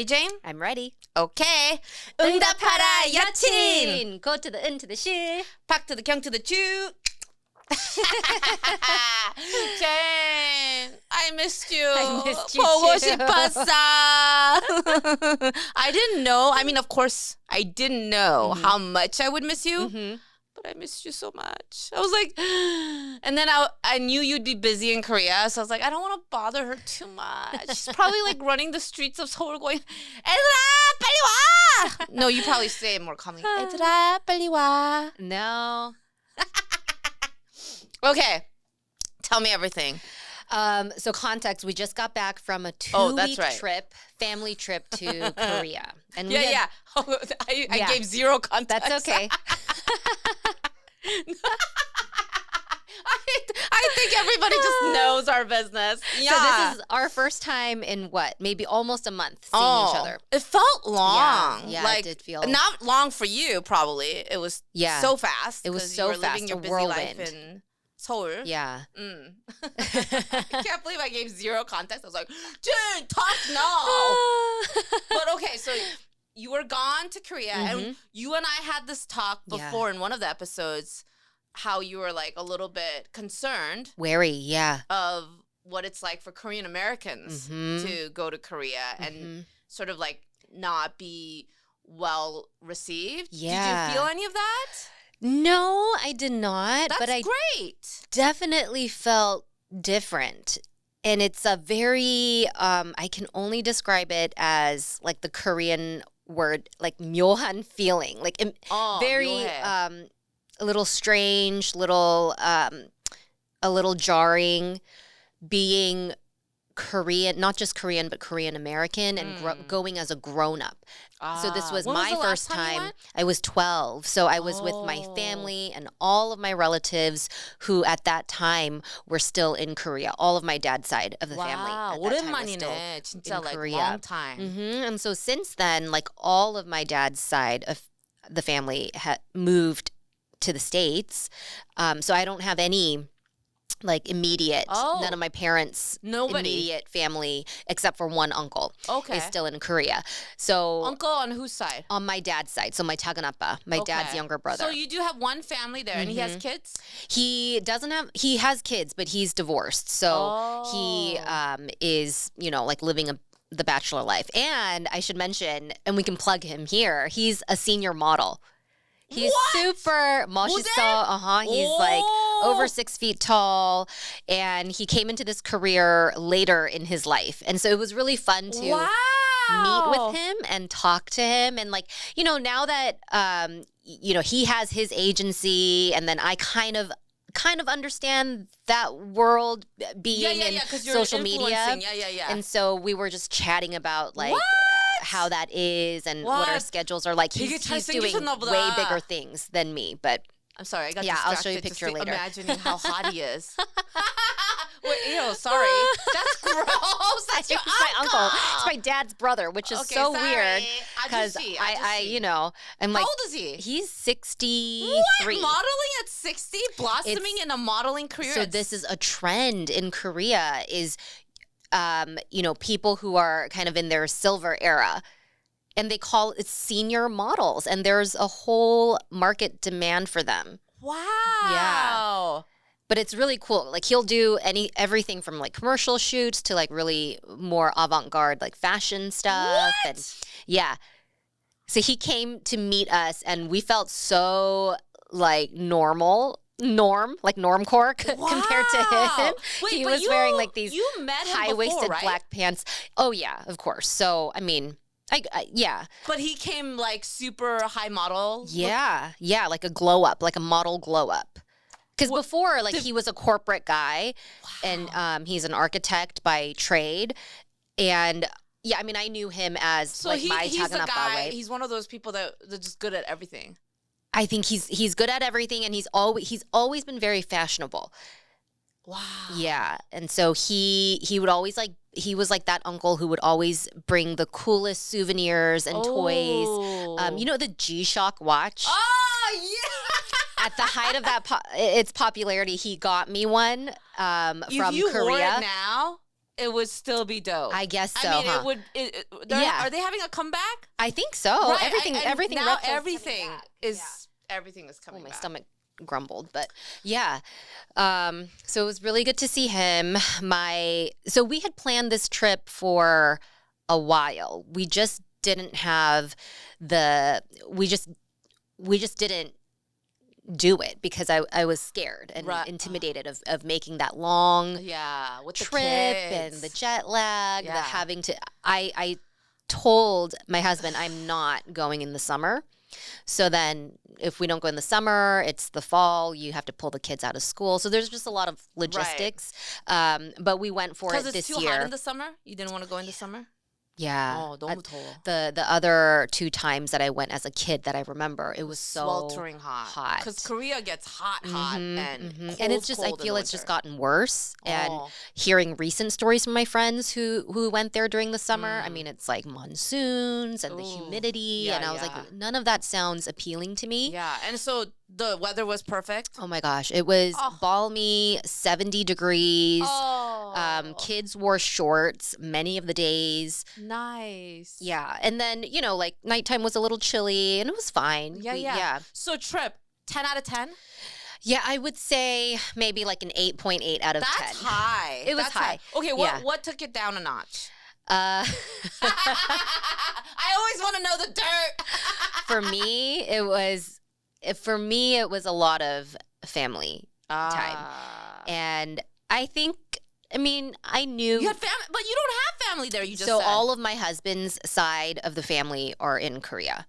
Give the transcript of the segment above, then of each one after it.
Jane? I'm ready. Okay. 응답하라 여친. Go to the N to the 시. 팍 to the 경 to the 주. Jane, I missed you. I missed you 보고 too. 싶었어. I didn't know. I mean, of course, I didn't know how much I would miss you. But I missed you so much. I was like, and then I knew you'd be busy in Korea. So I was like, I don't want to bother her too much. She's probably like running the streets of Seoul going, 얘들아, 빨리 와. No, you probably say it more calmly. 얘들아, 빨리 와. No. Okay. Tell me everything. So context, we just got back from a 2-week right. family trip to Korea. And Yeah. Oh, I gave zero context. That's okay. I think everybody just knows our business. Yeah. So this is our first time in maybe almost a month seeing each other. It felt long. Yeah, like, it did feel. Not long for you, probably. It was so fast. It was so you were fast, living your a busy whirlwind. life in Seoul. Yeah. I can't believe I gave zero context. I was like, Jane, talk now. But okay, so you were gone to Korea, and you and I had this talk before in one of the episodes, how you were like a little bit concerned. Wary, yeah. Of what it's like for Korean Americans to go to Korea and sort of like not be well received. Yeah. Did you feel any of that? No, I did not. That's but I great. definitely felt different. And it's a very, I can only describe it as like the Korean word, like 묘한 feeling. Like very, 묘해. a little strange, a little jarring being Korean, not just Korean, but Korean American and going as a grown up. So this was my first time. I was 12. So I was with my family and all of my relatives who at that time were still in Korea. All of my dad's side of the family. At that time was still 오랜만이네. 진짜 in like Korea. long time. And so since then, like all of my dad's side of the family had moved to the States. So I don't have any like immediate, none of my parents' immediate family, except for one uncle, is still in Korea. So uncle on whose side? On my dad's side. So my 작은아빠, my dad's younger brother. So you do have one family there, and he has kids? He has kids, but he's divorced. So he is, like living the bachelor life. And I should mention, and we can plug him here, he's a senior model. He's super 멋있어. He's like over 6 feet tall, and he came into this career later in his life. And so it was really fun to meet with him and talk to him. And like, now that, he has his agency, and then I kind of understand that world being in social media. Yeah. And so we were just chatting about like how that is and what our schedules are like. He's doing way bigger things than me, but I'm sorry, I got distracted. I'll show you a picture later. Imagining how hot he is. Wait, ew, sorry. That's gross. That's your my uncle. It's my dad's brother, which is so weird because I'm like, how old is he? He's 63. What? Modeling at 60? Blossoming in a modeling career? So this is a trend in Korea is, people who are kind of in their silver era. And they call it senior models. And there's a whole market demand for them. Wow. Yeah. But it's really cool. Like he'll do everything from like commercial shoots to like really more avant-garde like fashion stuff. What? And yeah. So he came to meet us and we felt so like normcore compared to him. Wait, he was wearing like these met him high-waisted before, right? black pants. Oh yeah, of course. So I mean, yeah. But he came like super high model. Yeah, like a glow up, like a model glow up. Because before, like he was a corporate guy, and he's an architect by trade, and yeah, I mean, I knew him as so like my he's the guy. right? He's one of those people they're just good at everything. I think he's good at everything, and he's always been very fashionable. Wow. Yeah, and so he would always like. He was like that uncle who would always bring the coolest souvenirs and toys. The G-Shock watch. Oh, yeah. At the height of its popularity, he got me one from Korea. You wore it now? it would still be dope. I guess so. I mean, huh? it would. Yeah. Are they having a comeback? I think so. Right, Everything. now Reptile's coming everything back. is Yeah. everything is coming My back. stomach grumbled, but yeah. So it was really good to see him. So we had planned this trip for a while. We just didn't have we just didn't do it because I was scared and Right. intimidated of making that long Yeah, with trip the and kids. the jet lag, the Yeah. having to I told my husband I'm not going in the summer. So then if we don't go in the summer, it's the fall, you have to pull the kids out of school. So there's just a lot of logistics. But we went for it Because this it's too year. hot in the summer. You didn't want to go in the summer. Yeah. Oh, 너무 더워. The other 2 times that I went as a kid that I remember, it was so sweltering hot. Because Korea gets hot, and cold, and it's just I cold in feel the it's just winter. gotten worse. And Oh. hearing recent stories from my friends who went there during the summer, I mean it's like monsoons and the Ooh. humidity, Yeah, and I was yeah. like, none of that sounds appealing to me. Yeah, and so the weather was perfect. Oh my gosh, it was Oh. balmy, 70 degrees. Oh, Kids wore shorts many of the days. nice. Yeah, and then like nighttime was a little chilly, and it was fine. Yeah. So trip 10 out of 10. Yeah, I would say maybe like an 8.8 out of 10. That's high. It was That's high. Okay, Yeah. what took it down a notch? Uh, I always want to know the dirt. for me, it was a lot of family time, and I think. I mean, I knew. You had family, but you don't have family there. You just so said. all of my husband's side of the family are in Korea.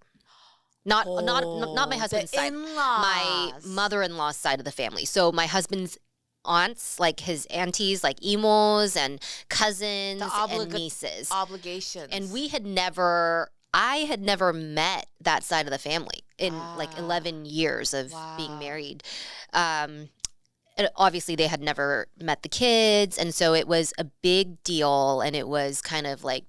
Not my husband's the side. My in-laws. mother-in-law's side of the family. So my husband's aunts, like his aunties, like imos and cousins and nieces. Obligations. And I had never met that side of the family in like 11 years of being married. And obviously they had never met the kids, and so it was a big deal, and it was kind of like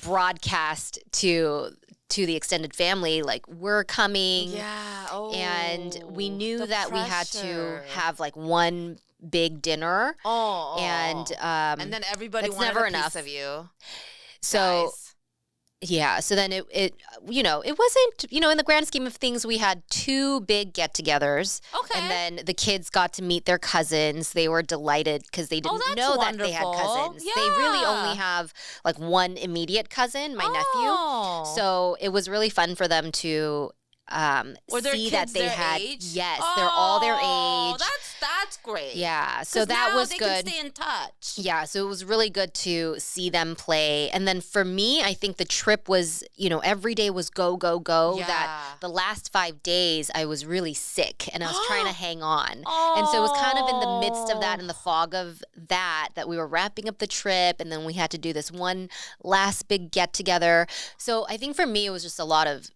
broadcast to the extended family, like, we're coming. Yeah. Oh. And we knew the that we had to pressure. have like one big dinner. Oh. And then everybody that's wanted never a piece enough. of you. So Guys. yeah, so then it it wasn't, in the grand scheme of things, we had 2 big get-togethers. Okay. And then the kids got to meet their cousins. They were delighted because they didn't that's know that they had wonderful. cousins. They really Yeah. only have like one immediate cousin, my nephew. Oh. So it was really fun for them to Were their see kids that they their had age? yes, they're all their Oh, age. That's great. Yeah, so 'Cause that now was they good. Can stay in touch. Yeah, so it was really good to see them play. And then for me, I think the trip was, every day was go, go, go. Yeah. That the last 5 days I was really sick and I was trying to hang on. And so it was kind of in the midst of that, in the fog of that we were wrapping up the trip, and then we had to do this one last big get together. So I think for me, it was just a lot of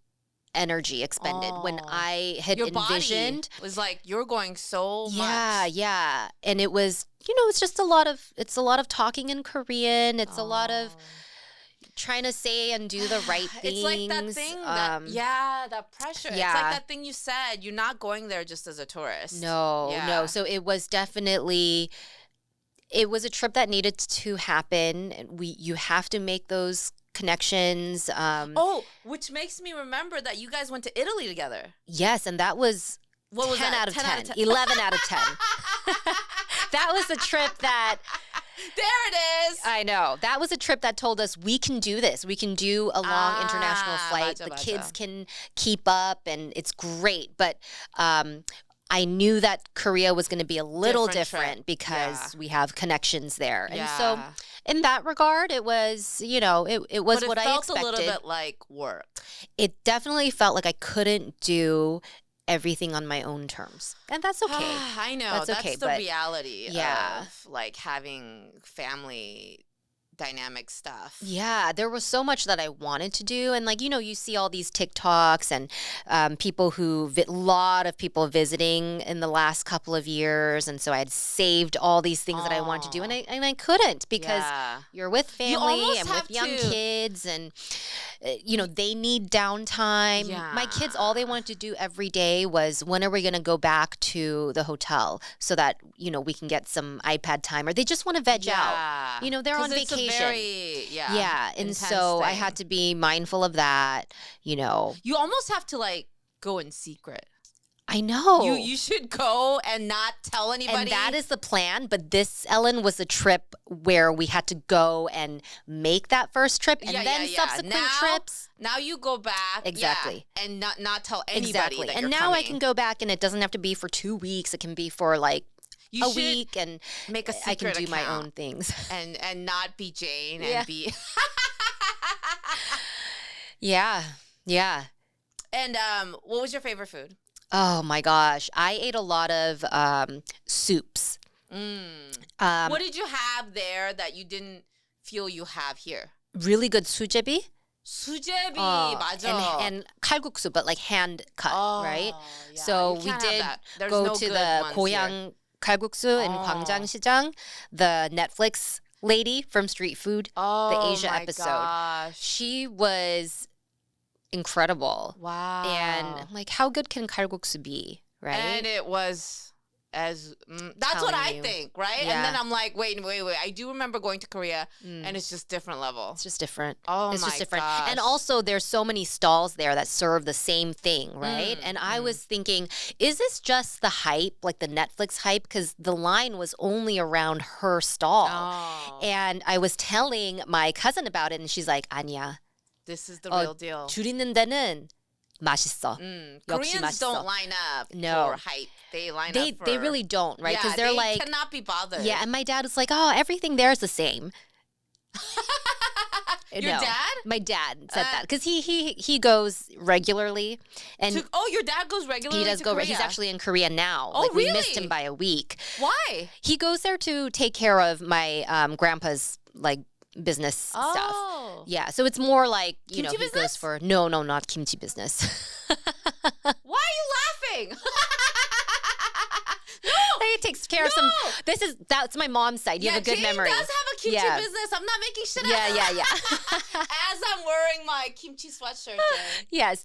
energy expended when I had Your envisioned. body was like, you're going so Yeah, much. yeah. And it was, it's just a lot of talking in Korean. It's a lot of trying to say and do the right things. It's like that thing that pressure. It's yeah. like that thing you said. You're not going there just as a tourist. No. So it was a trip that needed to happen. You have to make those connections. Which makes me remember that you guys went to Italy together. Yes, and that was What was 10 that? out of 10, 10 out of 10. 11 out of 10. That was a trip that There it is. I know. That was a trip that told us we can do this. We can do a long international flight. Bacha, the bacha. kids can keep up, and it's great. But I knew that Korea was going to be a little Different different trip. because we have connections there. And so Yeah. in that regard, it was, it was But what it I felt expected. a little bit like work. It definitely felt like I couldn't do everything on my own terms. And that's okay. I know. That's That's okay, the but reality yeah. of like having family dynamic stuff. Yeah, there was so much that I wanted to do. And like, you see all these TikToks and people lot of people visiting in the last couple of years. And so I had saved all these things that I wanted to do. And I couldn't because you're with family and with young kids and, they need downtime. Yeah. My kids, all they wanted to do every day was, when are we going to go back to the hotel so that, we can get some iPad time, or they just want to veg out. They're on vacation. And so I had to be mindful of that, You almost have to like go in secret. I know. You should go and not tell anybody. And that is the plan. But this, Ellen, was a trip where we had to go and make that first trip and then subsequent trips. Now you go back. Exactly. And not tell anybody exactly. that and you're now coming. I can go back and it doesn't have to be for 2 weeks. It can be for like a week, and make a secret I can do my account own things. And not be Jane and be Yeah. And what was your favorite food? Oh my gosh. I ate a lot of soups. What did you have there that you didn't feel you have here? Really good sujebi. 수제비, 맞아. And kalguksu, but like hand cut, right? Yeah. So we did go to the 고향 kalguksu in 광장시장, the Netflix lady from Street Food, the Asia episode. Gosh. She was incredible. Wow. And I'm like, how good can kalguksu be, right? And it was that's what I think, right? Yeah. And then I'm like, wait. I do remember going to Korea, and it's just different level. It's just different. Oh, it's my just different. gosh. And also, there's so many stalls there that serve the same thing, right? And I was thinking, is this just the hype, like the Netflix hype? Because the line was only around her stall. Oh. And I was telling my cousin about it, and she's like, 아니야. This is the real deal. 줄 있는 데는 맛있어. 역시 Koreans 맛있어. don't line up for hype. They line up for... They really don't, right? Because they like... cannot be bothered. Yeah, and my dad was like, oh, everything there is the same. Your dad? My dad said that because he goes regularly, and your dad goes regularly. He does to go. Korea. He's actually in Korea now. Oh, like, really? We missed him by a week. Why? He goes there to take care of my grandpa's like business stuff. Oh. Yeah, so it's more like Kimchi he business? goes for no, not kimchi business. Why are you laughing? He takes care of some. That's my mom's side. You have a good Jane memory. does have a kimchi business. I'm not making shit up. Yeah. As I'm wearing my kimchi sweatshirt, Jane. Yes.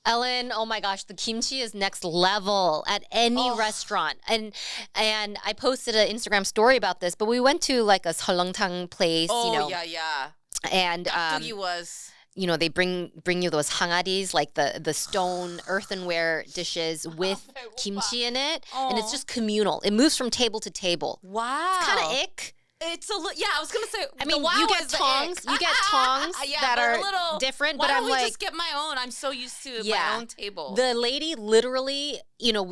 Ellen, oh my gosh, the kimchi is next level at any restaurant. And I posted an Instagram story about this, but we went to like a seolleongtang place, yeah. And Gattugi was... they bring you those hangaris, like the stone earthenware dishes with kimchi in it, and it's just communal. It moves from table to table. Wow. It's kind of ick. It's I was gonna say. I mean, you get tongs. You get tongs that are different. Why but don't I'm we like, just get my own? I'm so used to my own table. The lady literally,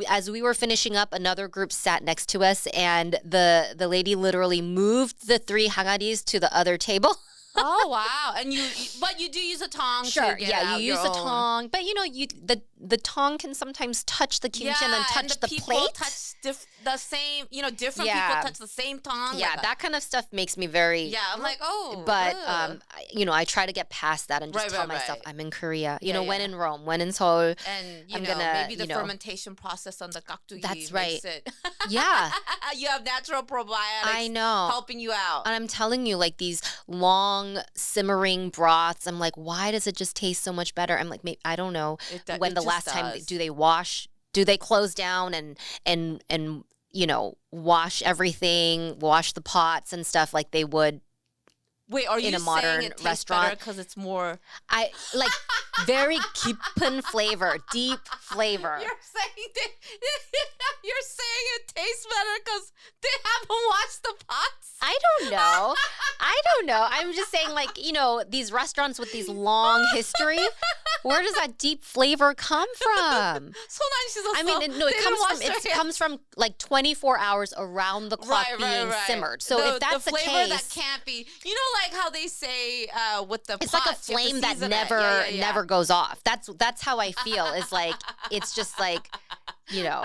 as we were finishing up, another group sat next to us, and the lady literally moved the 3 hangaris to the other table. Oh wow! And but you do use a tong. Sure, to get out you use your a own. tong, but the tong can sometimes touch the kimchi and then touch the people plate. Touch the same. Different people touch the same tong. Yeah, that kind of stuff makes me very. Yeah, I'm like, oh. But I try to get past that and just tell myself I'm in Korea. When in Rome, when in Seoul, and I'm gonna maybe the fermentation process on the gattugi. That's right. Makes it. Yeah, you have natural probiotics. I know, helping you out. And I'm telling you, like these long simmering broths. I'm like, why does it just taste so much better? I'm like, maybe, I don't know. When the last time do they wash? Do they close down and wash everything, wash the pots and stuff like they would? Wait, are you in a modern saying it tastes restaurant because it's more? I like very 깊은 flavor, deep flavor. You're saying it tastes better because they haven't washed the pots. I don't know. I'm just saying, like, these restaurants with these long history. Where does that deep flavor come from? I mean, it comes from like 24 hours around the clock being simmered. So if that's the flavor case, that can't be, like how they say with the it's pots, like a flame that never goes off. That's how I feel. It's like it's just like you know,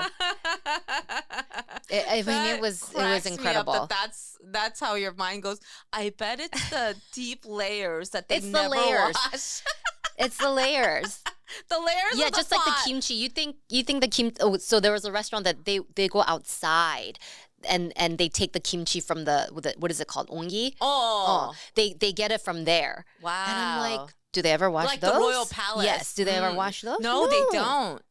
it was incredible. Me up that's how your mind goes. I bet it's the deep layers that they It's never the layers. wash. It's the layers. The layers. Yeah, of the just pot. like the kimchi. You think the kimchi? Oh, so there was a restaurant that they go outside. And they take the kimchi from the what is it called? Ongi? Oh. They get it from there. Wow. And I'm like, do they ever wash like those? the Royal Palace. Yes. Do they ever wash those? No, they don't.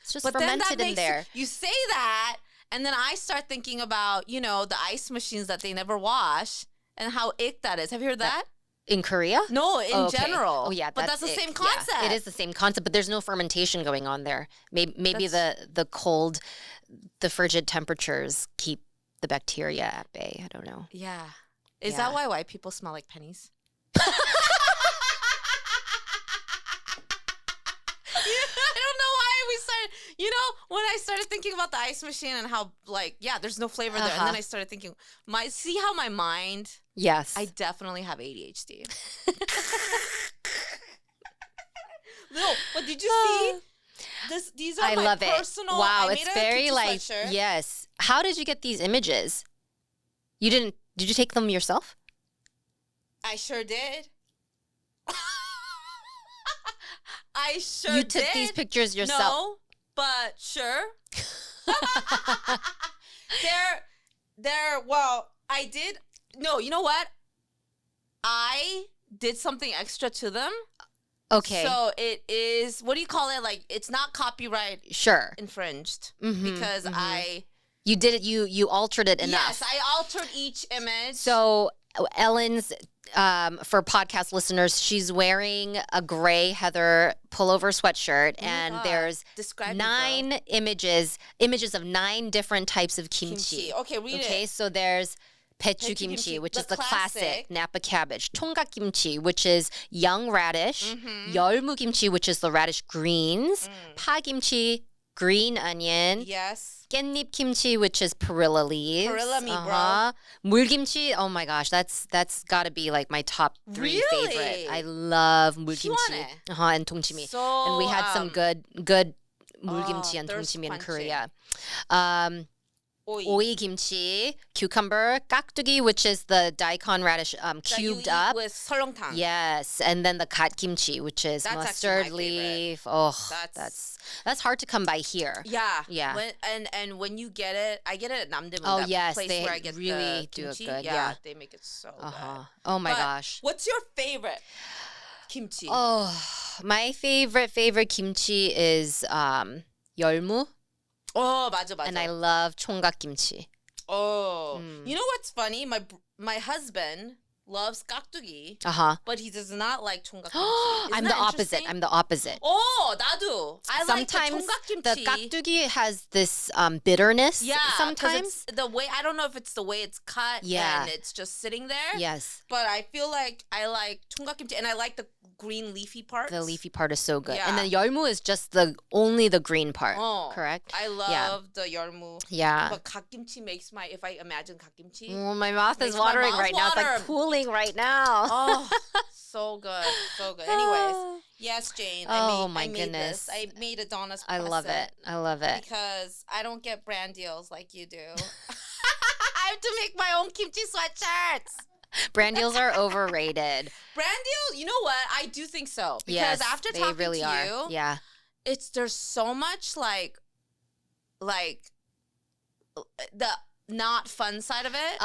It's just But then fermented that in makes there. you say that, and then I start thinking about the ice machines that they never wash and how ick that is. Have you heard that? In Korea? No, in Okay. general. Oh yeah, but that's the ick. same concept. Yeah, it is the same concept, but there's no fermentation going on there. Maybe the cold, the frigid temperatures keep the bacteria at bay. I don't know. Yeah. Is Yeah. that why white people smell like pennies? I don't know why we started. When I started thinking about the ice machine and how, there's no flavor there. And then I started thinking, see how my mind, Yes. I definitely have ADHD. No, but did you see? These are I my love personal. it. Wow, I made it's a very kimchi like sweatshirt. yes. How did you get these images? You didn't? Did you take them yourself? I sure did. I sure You did. took these pictures yourself. No, but sure. Well, I did. No, you know what? I did something extra to them. Okay. So it is, what do you call it? Like, it's not copyright Sure. infringed Mhm, because mhm. You did it. You altered it enough. Yes, I altered each image. So Ellen's, for podcast listeners, she's wearing a gray Heather pullover sweatshirt, and God. there's Describe me, girl. 9 images of 9 different types of kimchi. Okay, read Okay, it. so there's Pechu pechu kimchi, kimchi, which the is the classic. classic Napa cabbage. Tonggak kimchi, which is young radish. Mhm. Yeolmu kimchi, which is the radish greens. Pa kimchi, green onion. Yes. 깻잎 kimchi, which is perilla leaves. Perilla me, bro. 물김치, oh my gosh, that's got to be like my top 3 Really? favorite. I love 물김치. 시원해. And 동치미. So, And we had some good 물김치 and thirst 동치미 in quenching. Korea. Oi. 오이 kimchi, cucumber, 깍두기, which is the daikon radish That you cubed eat up. with 설렁탕. Yes, and then the gat kimchi, which is That's actually mustard my favorite. leaf. Oh, That's- that's hard to come by here. Yeah. Yeah. And when you get it, I get it at Namdaemun. Oh, that yes, place they where I get really the do it kimchi. good, Yeah, yeah. they make it so Uh-huh. good. Oh my But gosh. What's your favorite kimchi? Oh, my favorite kimchi is 열무, Oh, 맞아. and I love 총각 kimchi. Oh, you know what's funny? My husband loves 깍두기, but he does not like 총각 kimchi. I'm the opposite. I'm the opposite. Oh, 나도. I like Sometimes the 총각 the kimchi. 깍두기 has this bitterness. Yeah, 'cause sometimes. it's the way, I don't know if it's the way it's cut Yeah. and it's just sitting there. Yes, But I feel like I like 총각 kimchi, and I like the green leafy parts. the leafy part is so good, Yeah. and then 열무 is just only the green part. Oh, Correct. I love the 열무. Yeah. But 갓김치 makes if I imagine 갓김치. Oh, my mouth is Makes my watering mouth right now. It's water. like cooling right now. Oh, so good. So good. Anyways, yes, Jane. Oh, my I made goodness. This. I made a Donna's I love it. I love it. Because I don't get brand deals like you do. I have to make my own kimchi sweatshirts. Brand deals are overrated. Brand deals, you know what? I do think so. Because Yes, after they talking really to are. you, Yeah. there's so much like the not fun side of it.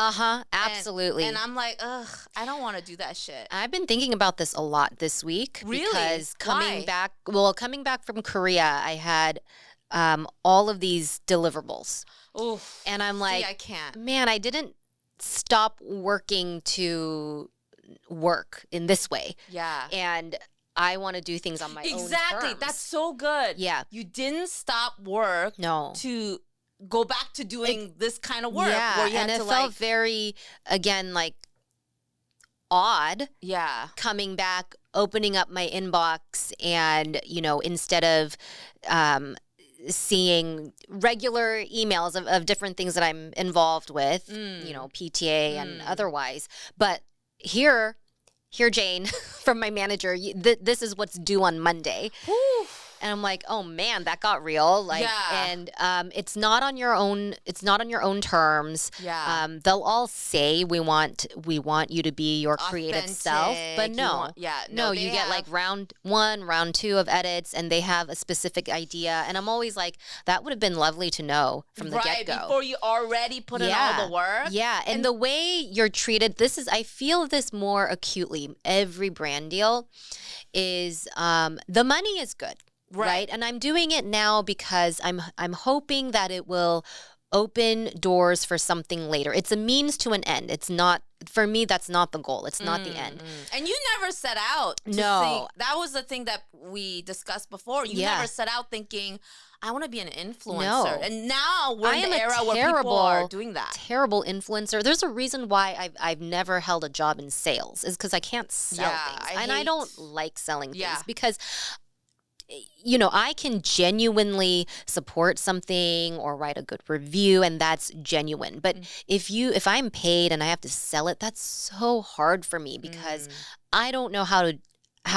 Absolutely. And I'm like, ugh, I don't want to do that shit. I've been thinking about this a lot this week. Really? Because Why? coming back from Korea, I had all of these deliverables. Oof. And I'm like, I can't. man, I didn't stop working to work in this way. Yeah. And I want to do things on my own Exactly. terms. That's so good. Yeah. You didn't stop work No. to go back to doing this kind of work. Yeah, Where you and had it to felt very, again, like odd yeah. coming back, opening up my inbox, and instead of seeing regular emails of different things that I'm involved with, PTA and otherwise, but here, Jane, from my manager, this is what's due on Monday. Whew. And I'm like, oh man, that got real. Like, and it's not on your own. It's not on your own terms. Yeah. They'll all say we want you to be your creative self, but no, you get like round 1, round 2 of edits, and they have a specific idea. And I'm always like, that would have been lovely to know from the get-go. Before you already put in all the work. Yeah, and the way you're treated, I feel this more acutely. Every brand deal is the money is good, right? And I'm doing it now because I'm hoping that it will open doors for something later. It's a means to an end. It's not, for me, that's not the goal. It's not the end. And you never set out to think, that was the thing that we discussed before. You never set out thinking, I want to be an influencer. No. And now we're in the era where people are doing that. Terrible influencer. There's a reason why I've never held a job in sales, is because I can't sell things. I don't like selling things because I can genuinely support something or write a good review, and that's genuine. But if I'm paid and I have to sell it, that's so hard for me because I don't know how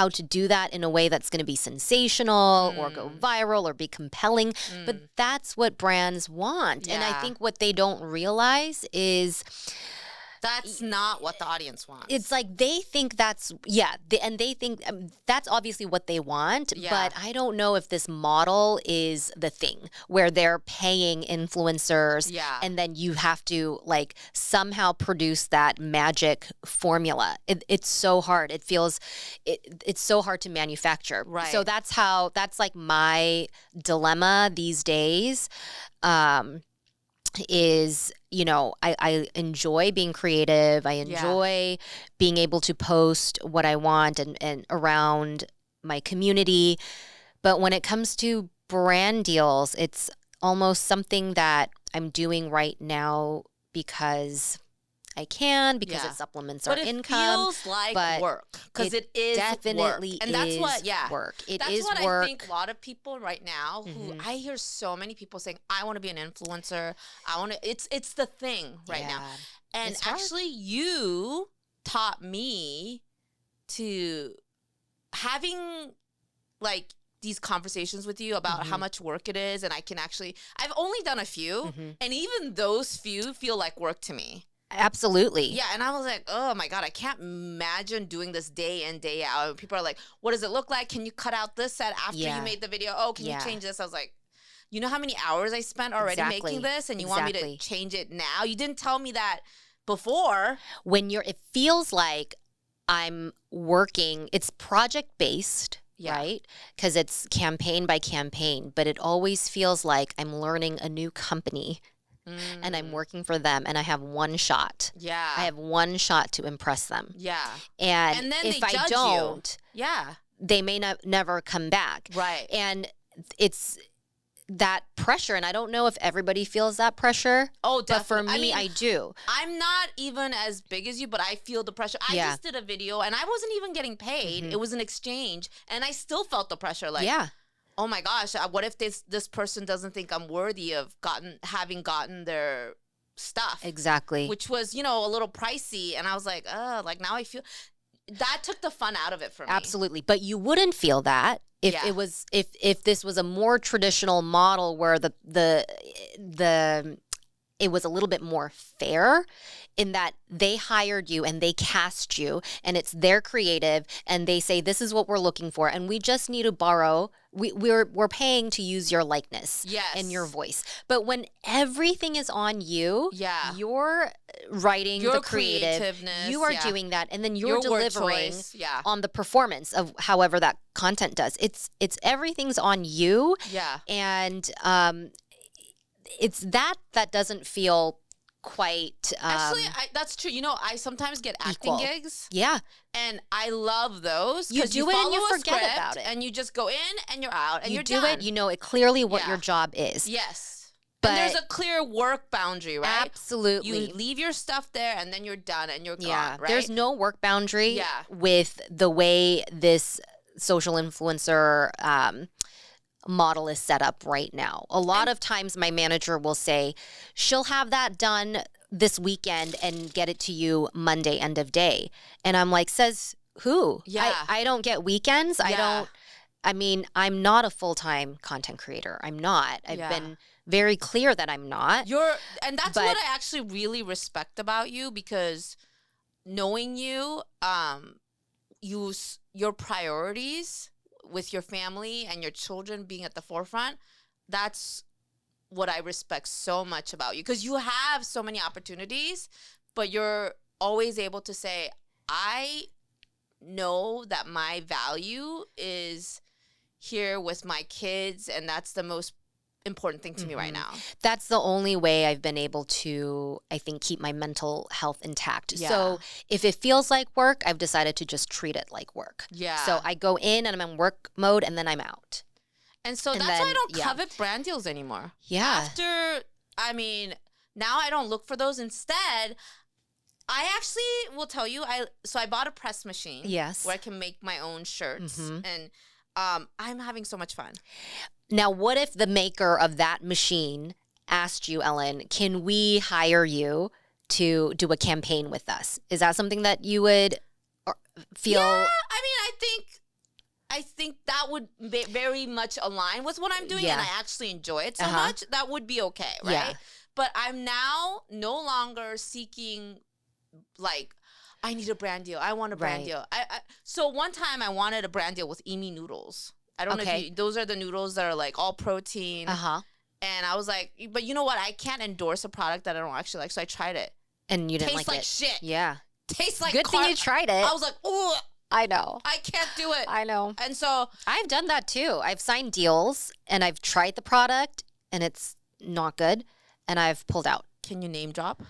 to do that in a way that's going to be sensational or go viral or be compelling. But that's what brands want. And I think what they don't realize is that's not what the audience wants. It's like they think that's, and they think that's obviously what they want, but I don't know if this model is the thing where they're paying influencers and then you have to like somehow produce that magic formula. It's so hard. It feels, it's so hard to manufacture. Right. So that's like my dilemma these days. Is, I enjoy being creative. I enjoy being able to post what I want and around my community. But when it comes to brand deals, it's almost something that I'm doing right now because I can, because it supplements our income. But it feels like work, because it is definitely work. And that's what, work. That's is what work. I think a lot of people right now who I hear so many people saying, I want to be an influencer. I want to, it's the thing right now. And actually you taught me to having like these conversations with you about how much work it is. And I've only done a few and even those few feel like work to me. Absolutely. Yeah, and I was like, oh my God, I can't imagine doing this day in, day out. And people are like, what does it look like? Can you cut out this set after you made the video? Oh, can you change this? I was like, you know how many hours I spent already making this? And you want me to change it now? You didn't tell me that before. It feels like I'm working, it's project-based. Right? Because it's campaign by campaign, but it always feels like I'm learning a new company. And I'm working for them, and I have one shot. Yeah. I have one shot to impress them. Yeah. And then if they I judge don't, you. they may never come back. Right. And it's that pressure, and I don't know if everybody feels that pressure. Oh, definitely. But for me, I do. I'm not even as big as you, but I feel the pressure. I just did a video, and I wasn't even getting paid. It was an exchange, and I still felt the pressure. Like, oh my gosh, what if this person doesn't think I'm worthy of having gotten their stuff? Exactly. Which was, a little pricey. And I was like, like now I feel that took the fun out of it for me. Absolutely. But you wouldn't feel that if it was if this was a more traditional model where it was a little bit more fair in that they hired you and they cast you and it's their creative and they say, this is what we're looking for. And we just need to borrow. We're paying to use your likeness and your voice. But when everything is on you, you're writing the creative, you are doing that. And then you're delivering on the performance of however that content does. It's everything's on you. Yeah. And, it's that doesn't feel quite actually that's true. I sometimes get acting gigs. Yeah. And I love those. You do it and you forget about it. And you just go in and you're out and you're done. You do it, you know it clearly what your job is. Yes. But and there's a clear work boundary, right? Absolutely. You leave your stuff there and then you're done and you're gone, right? There's no work boundary with the way this social influencer model is set up right now. A lot of times my manager will say, she'll have that done this weekend and get it to you Monday end of day. And I'm like, says who? Yeah. I don't get weekends. I I mean, I'm not a full-time content creator. I'm not. I've been very clear that I'm not. And that's what I actually really respect about you, because knowing you, your priorities with your family and your children being at the forefront, that's what I respect so much about you, because you have so many opportunities, but you're always able to say, I know that my value is here with my kids, and that's the most important thing to me right now. That's the only way I've been able to, I think, keep my mental health intact. Yeah. So if it feels like work, I've decided to just treat it like work. Yeah. So I go in and I'm in work mode, and then I'm out. And so that's why I don't covet brand deals anymore. Yeah. Now I don't look for those. Instead, I actually will tell you, I bought a press machine. Yes. Where I can make my own shirts. And I'm having so much fun. Now, what if the maker of that machine asked you, Ellen, can we hire you to do a campaign with us? Is that something that you would feel? Yeah, I think that would very much align with what I'm doing, and I actually enjoy it so much. That would be okay, right? Yeah. But I'm now no longer seeking, like, I need a brand deal. I want a brand deal. So one time I wanted a brand deal with Emi noodles. I don't know if those are the noodles that are like all protein. And I was like, but you know what? I can't endorse a product that I don't actually like. So I tried it. And you didn't Tastes like like it. shit. Yeah. Tastes like good thing you tried it. I was like, oh, I know. I can't do it. I know. And so I've done that too. I've signed deals and I've tried the product and it's not good, and I've pulled out. Can you name drop?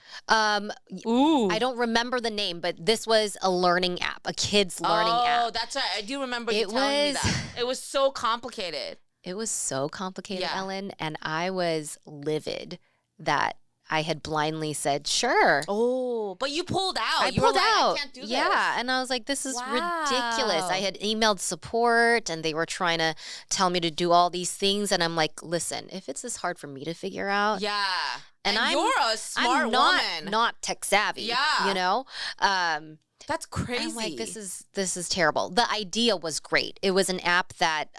Ooh. I don't remember the name, but this was a learning app, a kid's learning app. Oh, that's right. I do remember you telling me that. It was so complicated. It was so complicated, Ellen, and I was livid that I had blindly said, sure. Oh, but you pulled out. I pulled out. I can't do this. Yeah, and I was like, this is ridiculous. I had emailed support, and they were trying to tell me to do all these things, and I'm like, listen, if it's this hard for me to figure out. Yeah. And you're a smart woman. Not tech savvy. Yeah. You know? That's crazy. I'm like, this is terrible. The idea was great. It was an app that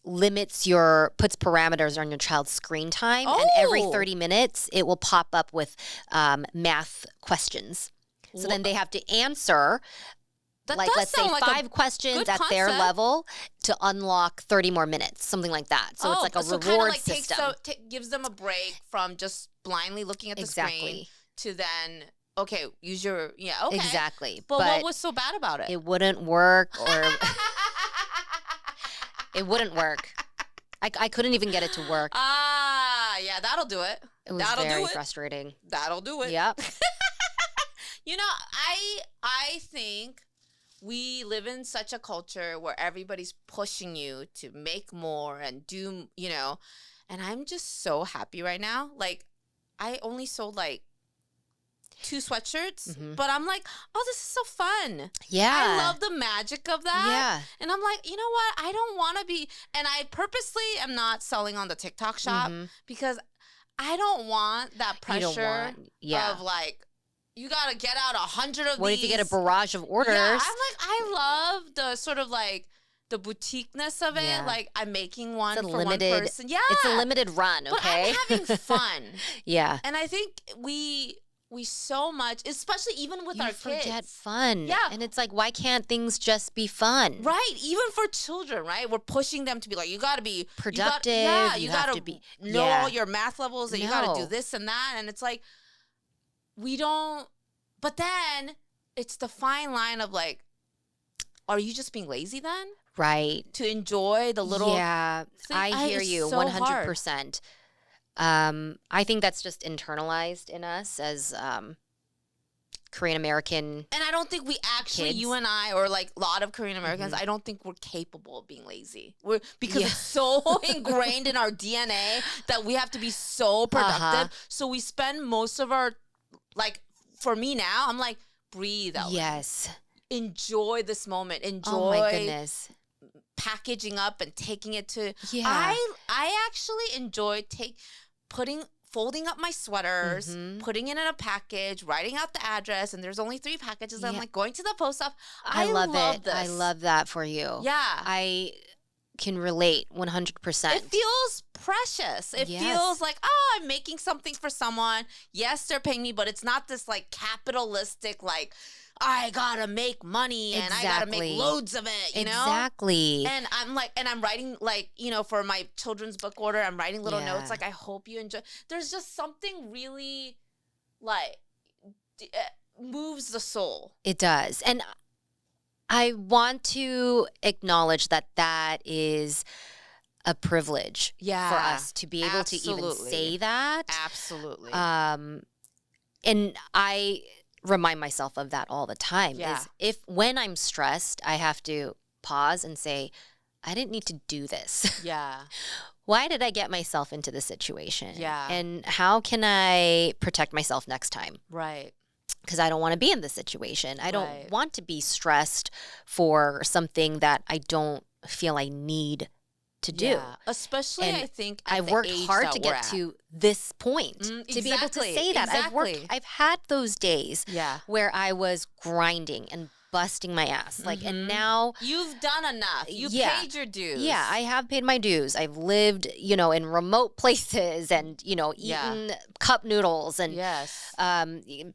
puts parameters on your child's screen time, and every 30 minutes it will pop up with math questions. So then they have to answer, let's say 5 questions at their level to unlock 30 more minutes, something like that. So it's like a reward system. Gives them a break from just blindly looking at the screen to then, okay, use your, okay. Exactly. But what was so bad about it? It wouldn't work, or it wouldn't work. I couldn't even get it to work. Yeah, that'll do it. It was very frustrating. That'll do it. Yep. I think we live in such a culture where everybody's pushing you to make more and do, and I'm just so happy right now. Like, I only sold like 2 sweatshirts, but I'm like, oh, this is so fun. Yeah. I love the magic of that. Yeah. And I'm like, you know what? I don't want to be, and I purposely am not selling on the TikTok shop because I don't want that pressure of like, you got to get out 100 of these. What if you get a barrage of orders? Yeah, I'm like, I love the sort of like the boutiqueness of it. Yeah. Like, I'm making one for one person. Yeah. It's a limited run, okay? But I'm having fun. Yeah. And I think we so much, especially even with our kids. You forget fun. Yeah. And it's like, why can't things just be fun? Right. Even for children, right? We're pushing them to be like, you got to be productive. You got to know all your math levels, and you got to do this and that. And it's like, we don't, but then it's the fine line of like, are you just being lazy then? Right. To enjoy the little. Yeah, I hear you 100%. I think that's just internalized in us as Korean American. And I don't think we actually, you and I, or like a lot of Korean Americans, I don't think we're capable of being lazy. Because it's so ingrained in our DNA that we have to be so productive. So we spend most of our, like, for me now, I'm like, breathe out. Yes. Enjoy this moment. Enjoy. Oh my goodness. Packaging up and taking it to. Yeah. I actually enjoy folding up my sweaters, putting it in a package, writing out the address, and there's only 3 packages. I'm like going to the post office. I love it. This. I love that for you. Yeah. I can relate 100%. It feels precious. It feels like, I'm making something for someone. Yes, they're paying me, but it's not this like capitalistic, like, I gotta make money and I gotta make loads of it, you know? Exactly. And I'm writing like, for my children's book order, I'm writing little notes like, I hope you enjoy. There's just something really like moves the soul. It does. And I want to acknowledge that is a privilege for us to be able to even say that. Absolutely. And I remind myself of that all the time. Yeah. Is when I'm stressed, I have to pause and say, I didn't need to do this. Yeah. Why did I get myself into this situation? Yeah. And how can I protect myself next time? Right. Because I don't want to be in this situation. I don't want to be stressed for something that I don't feel I need to do. Yeah. Especially, I think, at I've worked hard to get to this point to be able to say that. I've had those days where I was grinding and busting my ass. Like, and now you've done enough. You paid your dues. Yeah, I have paid my dues. I've lived, in remote places and, eaten cup noodles and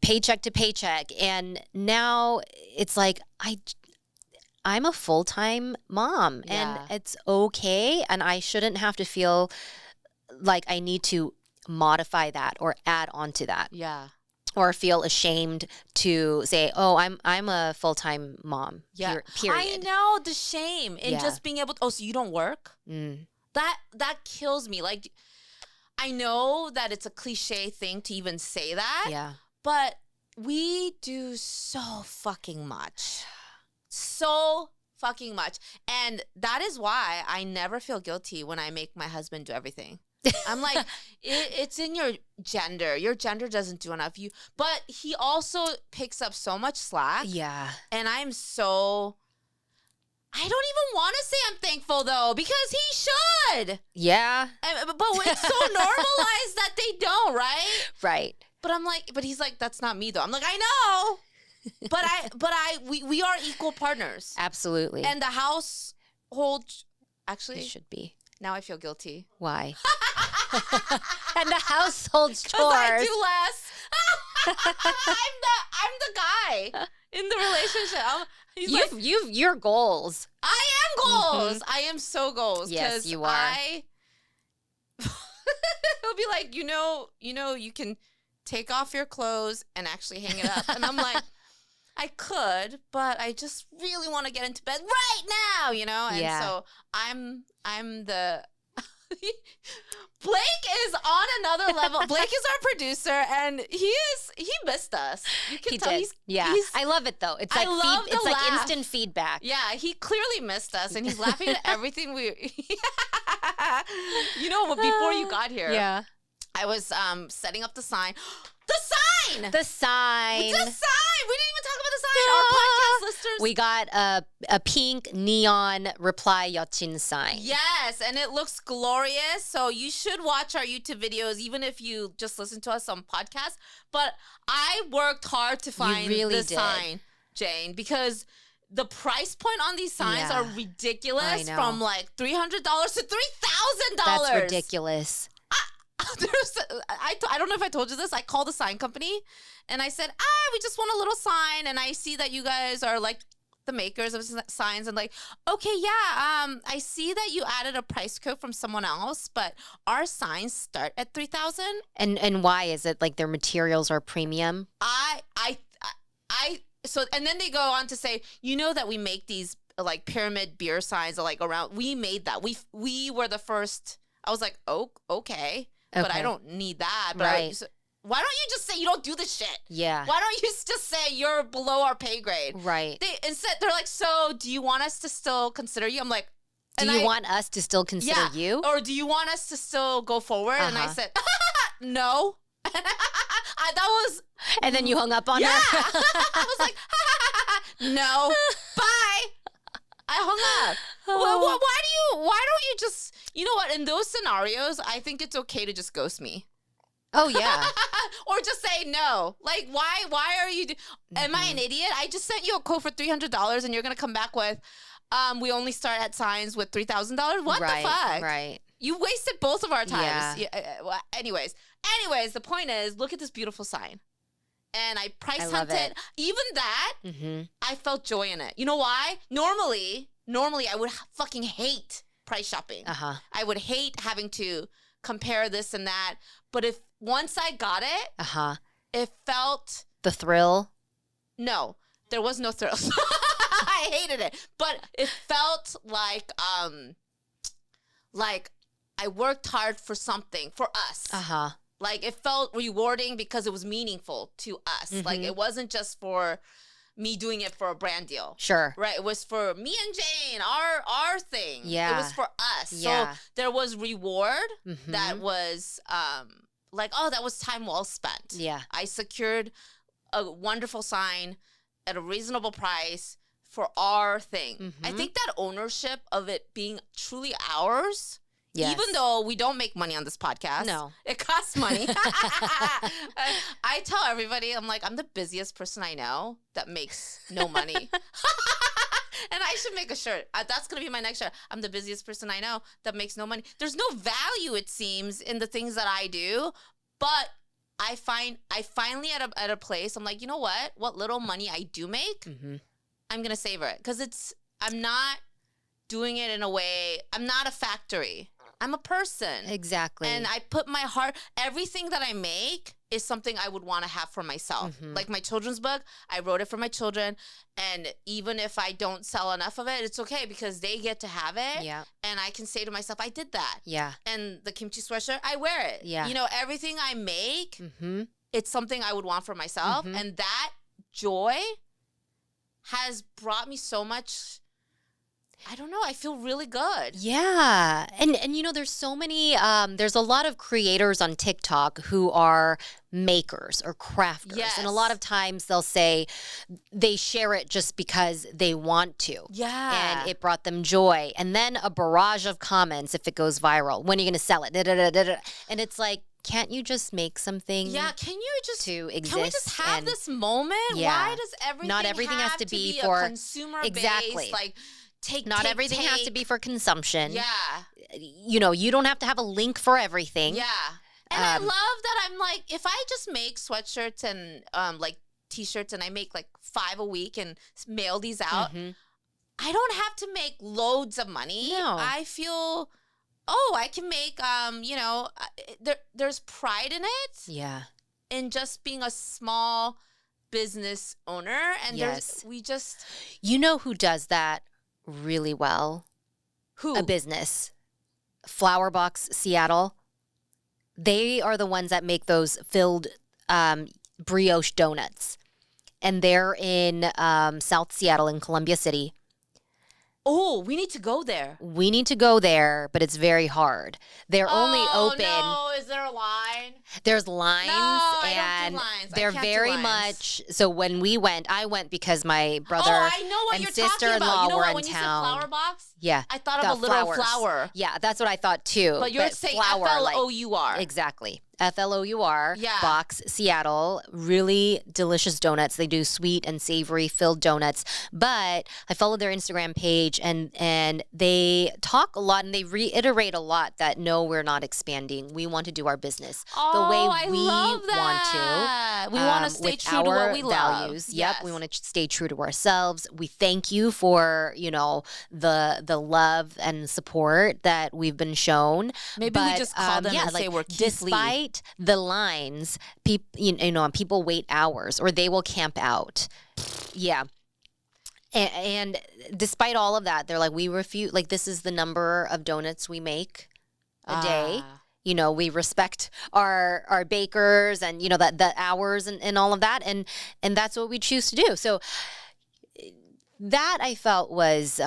paycheck to paycheck. And now it's like, I'm a full-time mom and it's okay. And I shouldn't have to feel like I need to modify that or add on to that. Yeah. Or feel ashamed to say, "Oh, I'm a full-time mom." Yeah, period. I know the shame in just being able to. Oh, so you don't work? That kills me. Like, I know that it's a cliche thing to even say that. Yeah, but we do so fucking much, so fucking much, and that is why I never feel guilty when I make my husband do everything. I'm like, it's in your gender. Your gender doesn't do enough. But he also picks up so much slack. Yeah. And I don't even want to say I'm thankful, though, because he should. Yeah. But it's so normalized that they don't, right? Right. But I'm like, but he's like, that's not me, though. I'm like, I know. We are equal partners. Absolutely. And the household, actually. It should be. Now I feel guilty. Why? And the household's chores. Because I do less. I'm the guy in the relationship. Your goals. I am goals. I am so goals. Yes, you are. He'll be like, you can take off your clothes and actually hang it up. And I'm like, I could, but I just really want to get into bed right now, And so I'm the Blake is on another level. Blake is our producer, and he missed us. You can tell did. I love it though. It's like it's like instant feedback. Yeah, he clearly missed us, and he's laughing at everything before you got here. Yeah, I was setting up the sign. The sign. The sign. We didn't even talk about the sign. Our podcast listeners. We got a pink neon reply Yeochin sign. Yes, and it looks glorious. So you should watch our YouTube videos, even if you just listen to us on podcasts. But I worked hard to find sign, Jane, because the price point on these signs are ridiculous. From like $300 to $3,000. That's ridiculous. I don't know if I told you this. I called the sign company and I said, we just want a little sign. And I see that you guys are like the makers of signs. And like, okay, I see that you added a price code from someone else, but our signs start at $3,000. And why is it? Like their materials are premium? So, and then they go on to say, that we make these like pyramid beer signs like around. We made that. We were the first. I was like, oh, okay. But I don't need that. But right. Why don't you just say you don't do this shit? Yeah. Why don't you just say you're below our pay grade? Right. They're like, so do you want us to still consider you? I'm like, do you want us to still consider you? Or do you want us to still go forward? And I said, no. That was. And then you hung up on her? I was like, no. Bye. I hung up. Why don't you just, you know what? In those scenarios, I think it's okay to just ghost me. Oh, yeah. Or just say no. Like, why are you, am I an idiot? I just sent you a quote for $300 and you're going to come back with, We only start at signs with $3,000. What the fuck? Right. You wasted both of our times. Yeah. Well, anyways, the point is, look at this beautiful sign. And I price love hunted. it. Even that, I felt joy in it. You know why? Normally I would fucking hate price shopping. I would hate having to compare this and that. But if once I got it, it felt the thrill. No, there was no thrill. I hated it, but it felt like I worked hard for something for us. Like it felt rewarding because it was meaningful to us. Like it wasn't just for me doing it for a brand deal. Sure. Right. It was for me and Jane, our thing. Yeah. It was for us. Yeah. So there was reward that was like, oh, that was time well spent. Yeah. I secured a wonderful sign at a reasonable price for our thing. I think that ownership of it being truly ours, even though we don't make money on this podcast. No. It costs money. I tell everybody, I'm like, I'm the busiest person I know that makes no money. And I should make a shirt. That's going to be my next shirt. I'm the busiest person I know that makes no money. There's no value, it seems, in the things that I do. But I finally at a place, I'm like, you know what? What little money I do make, I'm going to savor it. Because I'm not doing it in a way, I'm not a factory. I'm a person. Exactly. And I put my heart, everything that I make is something I would want to have for myself. Like my children's book, I wrote it for my children. And even if I don't sell enough of it, it's okay because they get to have it. Yeah. And I can say to myself, I did that. Yeah. And the kimchi sweatshirt, I wear it. Yeah. You know, everything I make, it's something I would want for myself. And that joy has brought me so much. I don't know. I feel really good. Yeah. And you know, there's so many, there's a lot of creators on TikTok who are makers or crafters. Yes. And a lot of times they'll say they share it just because they want to. Yeah. And it brought them joy. And then a barrage of comments if it goes viral. When are you going to sell it? Da, da, da, da, da. And it's like, can't you just make something? Yeah, can you just to exist? Can we just have this moment? Yeah. Why does everything Not everything have has to be a for consumer exactly. based, like Not everything has to be for consumption. Yeah. You know, you don't have to have a link for everything. Yeah. And I love that I'm like, if I just make sweatshirts and like t-shirts and I make like 5 a week and mail these out, I don't have to make loads of money. No. I feel, I can make, you know, there's pride in it. Yeah. In just being a small business owner. And You know who does that really well? Who? A business. Flower Box Seattle. They are the ones that make those filled brioche donuts. And they're in South Seattle in Columbia City. Oh, we need to go there. We need to go there, but it's very hard. They're only open. No, is there a line? There's lines, No, I and don't do lines. they're very much. So when we went, I went because my brother I know what and you're talking sister-in-law about. You know were what? in When you said town. flower box, Yeah, I thought the of a little flowers. flower. Yeah, that's what I thought too. But you're saying flower, FLOUR. Exactly. FLOUR, Yeah. Box, Seattle. Really delicious donuts. They do sweet and savory filled donuts. But I followed their Instagram page and they talk a lot and they reiterate a lot that no, we're not expanding. We want to do our business the way I we love want that. We want to stay with true to our what we love. values. Yep, Yes. we want to stay true to ourselves. We thank you for, you know, the love and support that we've been shown. Maybe we just call them and say we're Keith Lee. Despite the lines, people wait hours or they will camp out. Yeah. And despite all of that, they're like, we refuse, like, this is the number of donuts we make a day. You know, we respect our bakers and, you know, the hours and all of that. And that's what we choose to do. So that I felt was,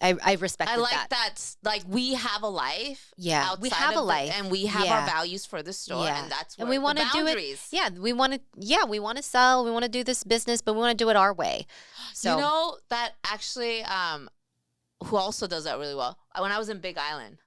I respected that. I like that. Like, we have a life. Yeah, we have a life. And we have Yeah. our values for the store. Yeah. And that's where and we want to do it. Yeah, we want to sell. We want to do this business, but we want to do it our way. So you know that actually, who also does that really well? When I was in Big Island,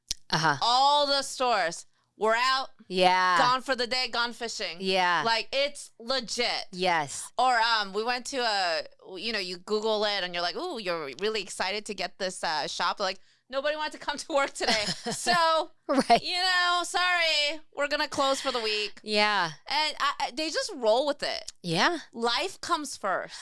all the stores we're out. Yeah. Gone for the day, gone fishing. Yeah. Like, it's legit. Yes. Or we went to you Google it and you're like, ooh, you're really excited to get this shop. Like, nobody wanted to come to work today. So, right. Sorry, we're going to close for the week. Yeah. And they just roll with it. Yeah. Life comes first.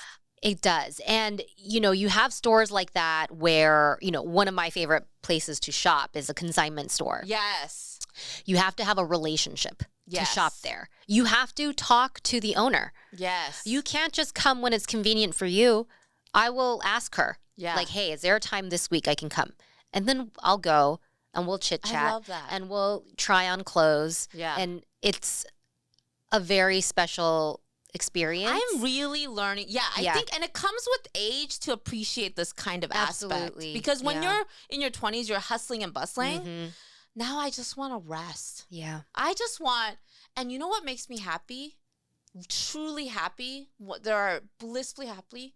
It does. And, you have stores like that where, one of my favorite places to shop is a consignment store. Yes. You have to have a relationship Yes. to shop there. You have to talk to the owner. Yes. You can't just come when it's convenient for you. I will ask her, like, hey, is there a time this week I can come? And then I'll go and we'll chit chat. I love that. And we'll try on clothes. Yeah. And it's a very special experience. I'm really learning. Yeah, I think, and it comes with age to appreciate this kind of Absolutely. aspect. Because when you're in your 20s, you're hustling and bustling. Mm-hmm. Now I just want to rest. Yeah. I just want, and you know what makes me happy? Truly happy? There are blissfully happy?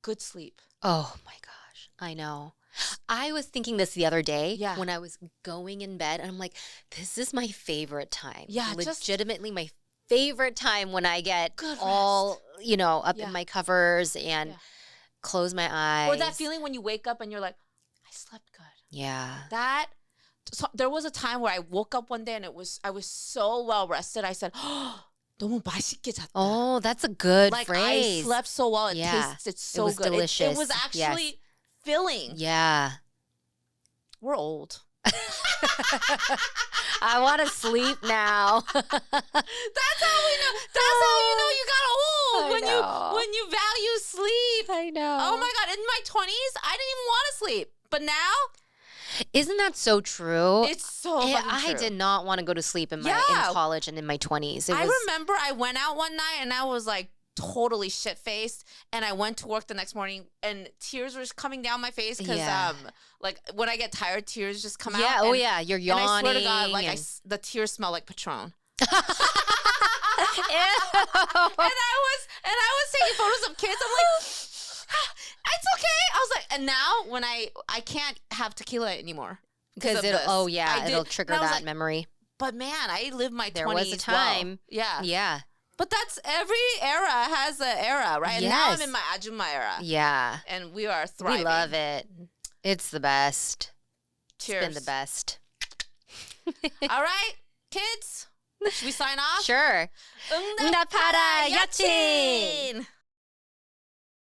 Good sleep. Oh my gosh. I know. I was thinking this the other day Yeah. when I was going in bed, and I'm like, this is my favorite time. Yeah, legitimately my favorite time when I get Good all, up Yeah. in my covers and close my eyes. Or that feeling when you wake up and you're like, I slept good. Yeah. So there was a time where I woke up one day and I was so well rested. I said, 너무 맛있게 잤다. Oh, that's a good like phrase. I slept so well. It Yeah. tasted so It was good. delicious. It was actually filling. Yeah. We're old. I want to sleep now. That's how we know. That's how you know you got old. I know. When you value sleep. I know. Oh my God. In my 20s, I didn't even want to sleep. But now, isn't that so true? it's so fucking true. I did not want to go to sleep in college and in my 20s. I remember I went out one night and I was like totally shit-faced, and I went to work the next morning and tears were coming down my face because like when I get tired, tears just come out. Yeah, oh yeah, you're yawning. And I swear to God, like the tears smell like Patron. Ew. And I was taking photos of kids. I'm like, it's okay. I was like, and now when I can't have tequila anymore because it'll trigger that like, memory. But man, I lived my 20s. There was a time. Well. Yeah. Yeah. But that's every era has an era, right? And now I'm in my Ajumma era. Yeah. And we are thriving. We love it. It's the best. Cheers. It's been the best. All right, kids. Should we sign off? Sure. 응답하라 Yeochin. 여친.